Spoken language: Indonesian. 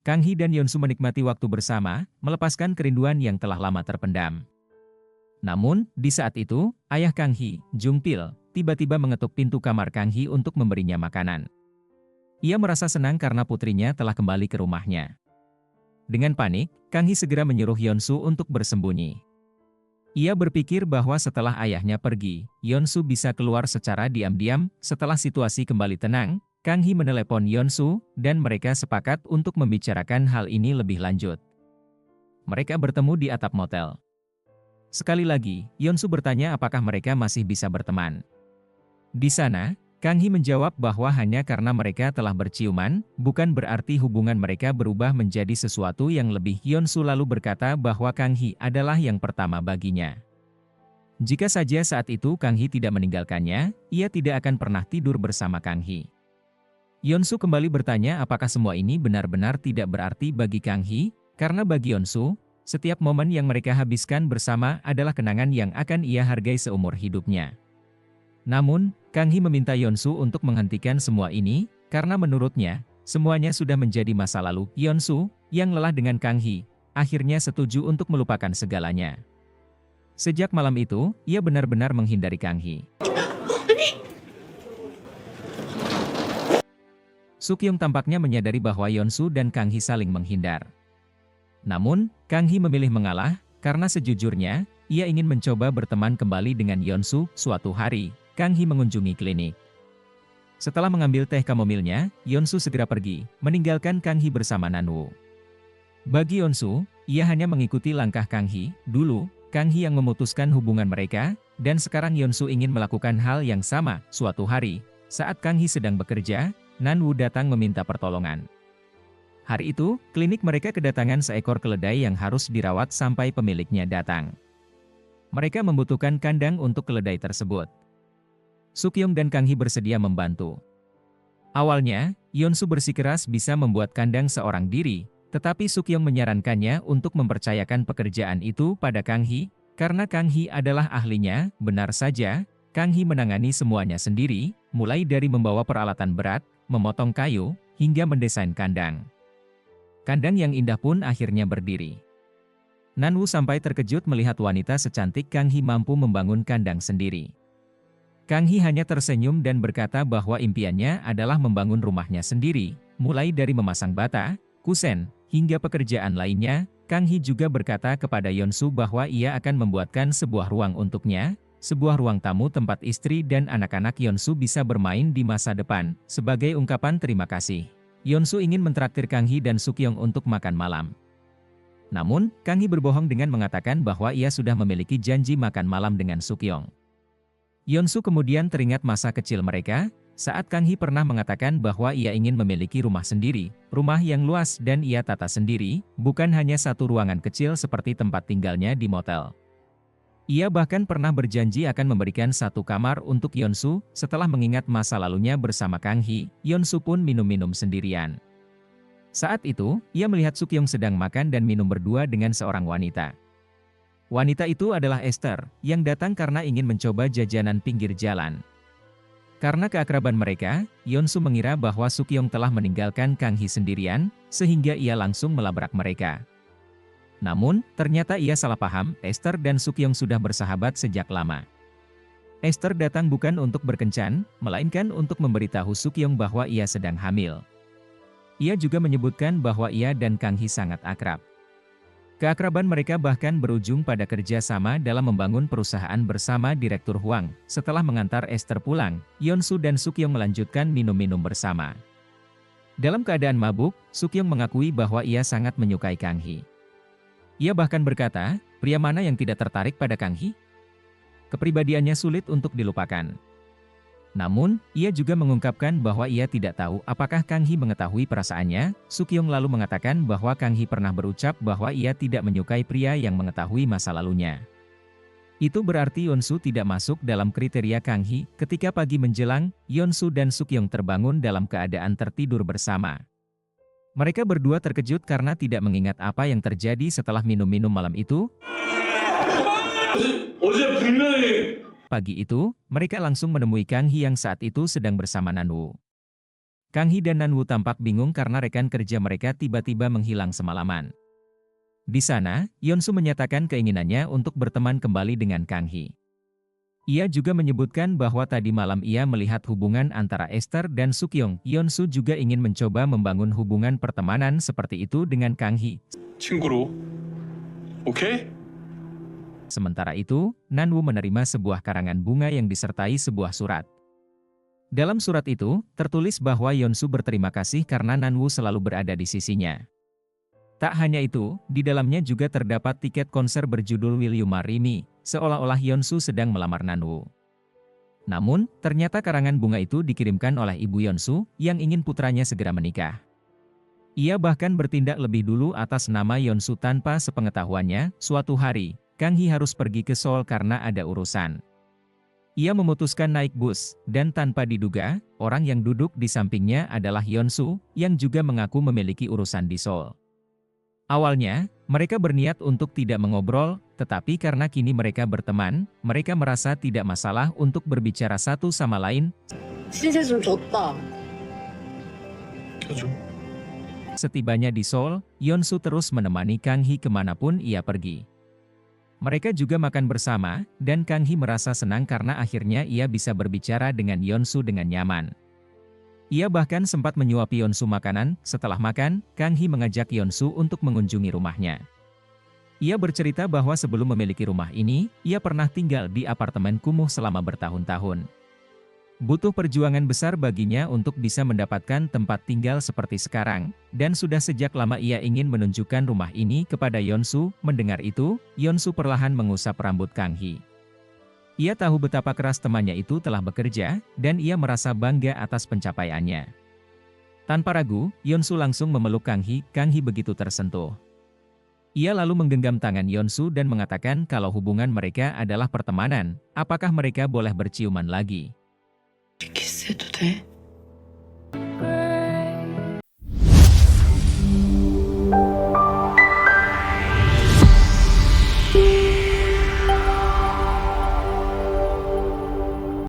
Kang Hee dan Yeonsu menikmati waktu bersama, melepaskan kerinduan yang telah lama terpendam. Namun, di saat itu, ayah Kang Hee, Jung Pil, tiba-tiba mengetuk pintu kamar Kang Hee untuk memberinya makanan. Ia merasa senang karena putrinya telah kembali ke rumahnya. Dengan panik, Kang Hee segera menyuruh Yeonsu untuk bersembunyi. Ia berpikir bahwa setelah ayahnya pergi, Yeonsu bisa keluar secara diam-diam. Setelah situasi kembali tenang, Kang Hee menelepon Yeonsu, dan mereka sepakat untuk membicarakan hal ini lebih lanjut. Mereka bertemu di atap motel. Sekali lagi, Yeonsu bertanya apakah mereka masih bisa berteman. Di sana, Kang Hee menjawab bahwa hanya karena mereka telah berciuman, bukan berarti hubungan mereka berubah menjadi sesuatu yang lebih. Yeonsu lalu berkata bahwa Kang Hee adalah yang pertama baginya. Jika saja saat itu Kang Hee tidak meninggalkannya, ia tidak akan pernah tidur bersama Kang Hee. Yeonsu kembali bertanya apakah semua ini benar-benar tidak berarti bagi Kang Hee, karena bagi Yeonsu, setiap momen yang mereka habiskan bersama adalah kenangan yang akan ia hargai seumur hidupnya. Namun, Kang Hee meminta Yeonsu untuk menghentikan semua ini, karena menurutnya, semuanya sudah menjadi masa lalu. Yeonsu, yang lelah dengan Kang Hee, akhirnya setuju untuk melupakan segalanya. Sejak malam itu, ia benar-benar menghindari Kang Hee. Sukyoung tampaknya menyadari bahwa Yeonsu dan Kang Hee saling menghindar. Namun, Kang Hee memilih mengalah, karena sejujurnya, ia ingin mencoba berteman kembali dengan Yeonsu. Suatu hari, Kang Hee mengunjungi klinik. Setelah mengambil teh kamomilnya, Yeonsu segera pergi, meninggalkan Kang Hee bersama Nanwoo. Bagi Yeonsu, ia hanya mengikuti langkah Kang Hee. Dulu, Kang Hee yang memutuskan hubungan mereka, dan sekarang Yeonsu ingin melakukan hal yang sama. Suatu hari, saat Kang Hee sedang bekerja, Nanwoo datang meminta pertolongan. Hari itu, klinik mereka kedatangan seekor keledai yang harus dirawat sampai pemiliknya datang. Mereka membutuhkan kandang untuk keledai tersebut. Sukyoung dan Kang Hee bersedia membantu. Awalnya, Yeonsu bersikeras bisa membuat kandang seorang diri, tetapi Sukyoung menyarankannya untuk mempercayakan pekerjaan itu pada Kang Hee, karena Kang Hee adalah ahlinya. Benar saja, Kang Hee menangani semuanya sendiri, mulai dari membawa peralatan berat, memotong kayu, hingga mendesain kandang. Kandang yang indah pun akhirnya berdiri. Nanwoo sampai terkejut melihat wanita secantik Kang Hee mampu membangun kandang sendiri. Kang Hee hanya tersenyum dan berkata bahwa impiannya adalah membangun rumahnya sendiri, mulai dari memasang bata, kusen, hingga pekerjaan lainnya. Kang Hee juga berkata kepada Yeonsu bahwa ia akan membuatkan sebuah ruang untuknya, sebuah ruang tamu tempat istri dan anak-anak Yeonsu bisa bermain di masa depan. Sebagai ungkapan terima kasih, Yeonsu ingin mentraktir Kang Hee dan Sukyoung untuk makan malam. Namun, Kang Hee berbohong dengan mengatakan bahwa ia sudah memiliki janji makan malam dengan Sukyoung. Yeonsu kemudian teringat masa kecil mereka, saat Kang Hee pernah mengatakan bahwa ia ingin memiliki rumah sendiri, rumah yang luas dan ia tata sendiri, bukan hanya satu ruangan kecil seperti tempat tinggalnya di motel. Ia bahkan pernah berjanji akan memberikan satu kamar untuk Yeonsu. Setelah mengingat masa lalunya bersama Kang Hee, Yeonsu pun minum-minum sendirian. Saat itu, ia melihat Sukyoung sedang makan dan minum berdua dengan seorang wanita. Wanita itu adalah Esther, yang datang karena ingin mencoba jajanan pinggir jalan. Karena keakraban mereka, Yeonsu mengira bahwa Sukyoung telah meninggalkan Kang Hee sendirian, sehingga ia langsung melabrak mereka. Namun, ternyata ia salah paham. Esther dan Sukyoung sudah bersahabat sejak lama. Esther datang bukan untuk berkencan, melainkan untuk memberitahu Sukyoung bahwa ia sedang hamil. Ia juga menyebutkan bahwa ia dan Kang Hee sangat akrab. Keakraban mereka bahkan berujung pada kerja sama dalam membangun perusahaan bersama Direktur Hwang. Setelah mengantar Esther pulang, Yeonsu dan Sukyoung melanjutkan minum-minum bersama. Dalam keadaan mabuk, Sukyoung mengakui bahwa ia sangat menyukai Kang Hee. Ia bahkan berkata, pria mana yang tidak tertarik pada Kang Hee? Kepribadiannya sulit untuk dilupakan. Namun, ia juga mengungkapkan bahwa ia tidak tahu apakah Kang Hee mengetahui perasaannya. Sukyoung lalu mengatakan bahwa Kang Hee pernah berucap bahwa ia tidak menyukai pria yang mengetahui masa lalunya. Itu berarti Yeonsu tidak masuk dalam kriteria Kang Hee. Ketika pagi menjelang, Yeonsu dan Sukyoung terbangun dalam keadaan tertidur bersama. Mereka berdua terkejut karena tidak mengingat apa yang terjadi setelah minum-minum malam itu. Pagi itu, mereka langsung menemui Kang Hee yang saat itu sedang bersama Nanwoo. Kang Hee dan Nanwoo tampak bingung karena rekan kerja mereka tiba-tiba menghilang semalaman. Di sana, Yeonsu menyatakan keinginannya untuk berteman kembali dengan Kang Hee. Ia juga menyebutkan bahwa tadi malam ia melihat hubungan antara Esther dan Sukyung. Yeonsu juga ingin mencoba membangun hubungan pertemanan seperti itu dengan Kang Hee. 친구로. 오케이? Sementara itu, Nanwoo menerima sebuah karangan bunga yang disertai sebuah surat. Dalam surat itu, tertulis bahwa Yeonsu berterima kasih karena Nanwoo selalu berada di sisinya. Tak hanya itu, di dalamnya juga terdapat tiket konser berjudul Will You Marry Me, seolah-olah Yeonsu sedang melamar Nanwoo. Namun, ternyata karangan bunga itu dikirimkan oleh ibu Yeonsu yang ingin putranya segera menikah. Ia bahkan bertindak lebih dulu atas nama Yeonsu tanpa sepengetahuannya. Suatu hari, Kang Hee harus pergi ke Seoul karena ada urusan. Ia memutuskan naik bus, dan tanpa diduga, orang yang duduk di sampingnya adalah Yeonsu, yang juga mengaku memiliki urusan di Seoul. Awalnya, mereka berniat untuk tidak mengobrol, tetapi karena kini mereka berteman, mereka merasa tidak masalah untuk berbicara satu sama lain. 신세 좀 졌다. 켜줘. Setibanya di Seoul, Yeonsu terus menemani Kang Hee kemanapun ia pergi. Mereka juga makan bersama, dan Kang Hee merasa senang karena akhirnya ia bisa berbicara dengan Yeonsu dengan nyaman. Ia bahkan sempat menyuapi Yeonsu makanan. Setelah makan, Kang Hee mengajak Yeonsu untuk mengunjungi rumahnya. Ia bercerita bahwa sebelum memiliki rumah ini, ia pernah tinggal di apartemen kumuh selama bertahun-tahun. Butuh perjuangan besar baginya untuk bisa mendapatkan tempat tinggal seperti sekarang, dan sudah sejak lama ia ingin menunjukkan rumah ini kepada Yeonsu. Mendengar itu, Yeonsu perlahan mengusap rambut Kang Hee. Ia tahu betapa keras temannya itu telah bekerja, dan ia merasa bangga atas pencapaiannya. Tanpa ragu, Yeonsu langsung memeluk Kang Hee. Kang Hee begitu tersentuh. Ia lalu menggenggam tangan Yeonsu dan mengatakan kalau hubungan mereka adalah pertemanan. Apakah mereka boleh berciuman lagi? 키스해도 돼?